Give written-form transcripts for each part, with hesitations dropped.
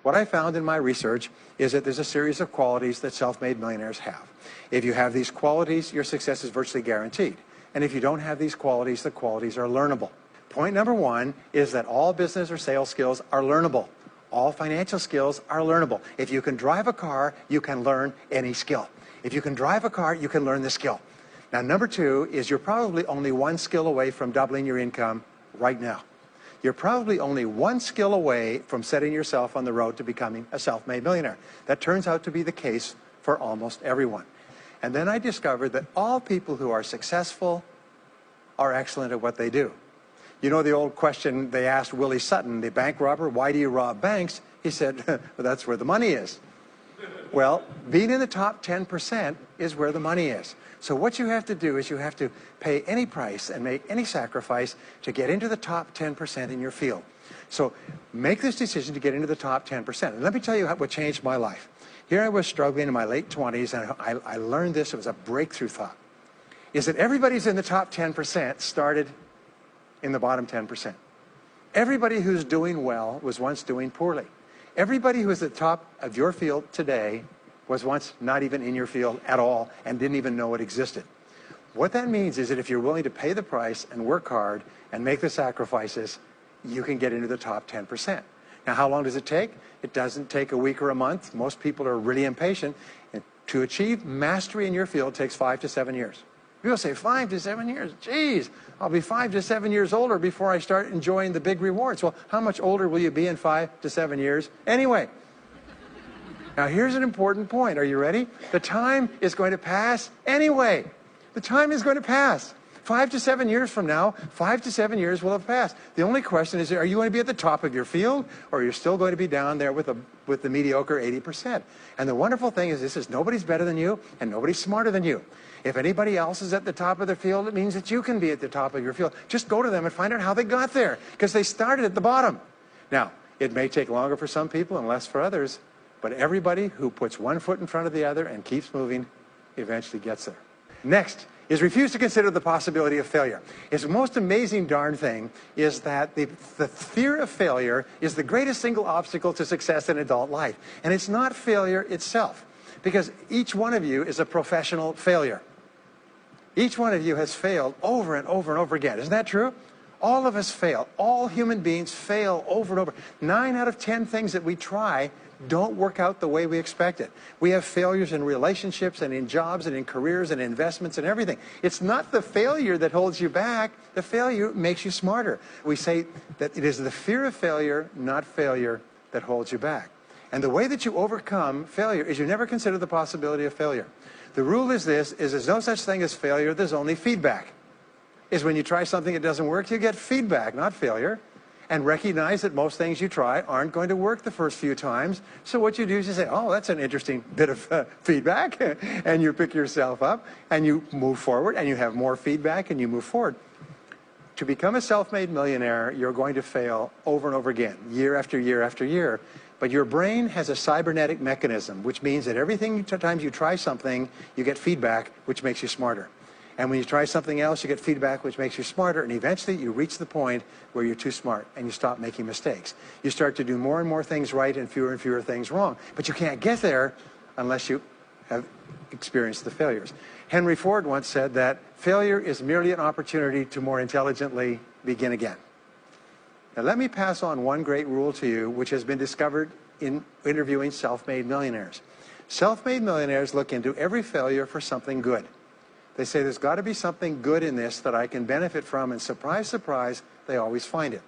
What I found in my research is that there's a series of qualities that self-made millionaires have. If you have these qualities, your success is virtually guaranteed. And if you don't have these qualities, the qualities are learnable. Point number one is that all business or sales skills are learnable. All financial skills are learnable. If you can drive a car, you can learn any skill. If you can drive a car, you can learn the skill. Now, number two is you're probably only one skill away from doubling your income right now. You're probably only one skill away from setting yourself on the road to becoming a self-made millionaire. That turns out to be the case for almost everyone. And then I discovered that all people who are successful are excellent at what they do. You know the old question they asked Willie Sutton, the bank robber, why do you rob banks? He said, well, that's where the money is. Well, being in the top 10% is where the money is. So what you have to do is you have to pay any price and make any sacrifice to get into the top 10% in your field. So make this decision to get into the top 10%. And let me tell you what changed my life. Here I was struggling in my late 20s, and I learned this. It was a breakthrough thought. Is that everybody's in the top 10% started in the bottom 10%. Everybody who's doing well was once doing poorly. Everybody who is at the top of your field today was once not even in your field at all and didn't even know it existed. What that means is that if you're willing to pay the price and work hard and make the sacrifices, you can get into the top 10%. Now, how long does it take? It doesn't take a week or a month. Most people are really impatient. And to achieve mastery in your field takes 5 to 7 years. People say 5 to 7 years. Geez, I'll be 5 to 7 years older before I start enjoying the big rewards. Well, how much older will you be in 5 to 7 years anyway? Now, here's an important point. Are you ready? The time is going to pass anyway. The time is going to pass. 5 to 7 years from now, 5 to 7 years will have passed. The only question is, are you going to be at the top of your field, or are you still going to be down there with the mediocre 80%? And the wonderful thing is this is nobody's better than you, and nobody's smarter than you. If anybody else is at the top of their field, it means that you can be at the top of your field. Just go to them and find out how they got there, because they started at the bottom. Now, it may take longer for some people and less for others, but everybody who puts one foot in front of the other and keeps moving eventually gets there. Next is refuse to consider the possibility of failure. It's the most amazing darn thing is that the fear of failure is the greatest single obstacle to success in adult life. And it's not failure itself, because each one of you is a professional failure. Each one of you has failed over and over and over again. Isn't that true? All of us fail. All human beings fail over and over. 9 out of 10 things that we try don't work out the way we expected. We have failures in relationships and in jobs and in careers and investments and everything. It's not the failure that holds you back. The failure makes you smarter. We say that it is the fear of failure, not failure, that holds you back. And the way that you overcome failure is you never consider the possibility of failure. The rule is this, is there's no such thing as failure, there's only feedback. Is when you try something that doesn't work, you get feedback, not failure. And recognize that most things you try aren't going to work the first few times. So what you do is you say, oh, that's an interesting bit of feedback. And you pick yourself up and you move forward and you have more feedback and you move forward. To become a self-made millionaire, you're going to fail over and over again, year after year after year. But your brain has a cybernetic mechanism, which means that every time you try something, you get feedback, which makes you smarter. And when you try something else, you get feedback, which makes you smarter. And eventually, you reach the point where you're too smart and you stop making mistakes. You start to do more and more things right and fewer things wrong. But you can't get there unless you have experienced the failures. Henry Ford once said that failure is merely an opportunity to more intelligently begin again. Now, let me pass on one great rule to you, which has been discovered in interviewing self-made millionaires. Self-made millionaires look into every failure for something good. They say, there's got to be something good in this that I can benefit from, and surprise, surprise, they always find it.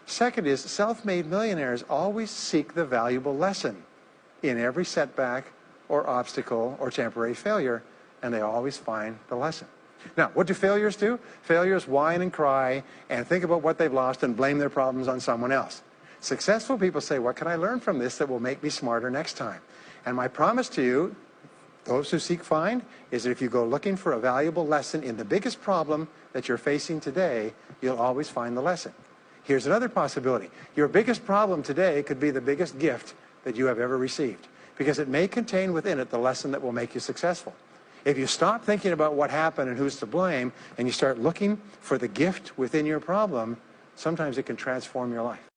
Second is, self-made millionaires always seek the valuable lesson in every setback or obstacle or temporary failure, and they always find the lesson. Now, what do failures do? Failures whine and cry and think about what they've lost and blame their problems on someone else. Successful people say, what can I learn from this that will make me smarter next time? And my promise to you, those who seek find, is that if you go looking for a valuable lesson in the biggest problem that you're facing today, you'll always find the lesson. Here's another possibility. Your biggest problem today could be the biggest gift that you have ever received, because it may contain within it the lesson that will make you successful. If you stop thinking about what happened and who's to blame, and you start looking for the gift within your problem, sometimes it can transform your life.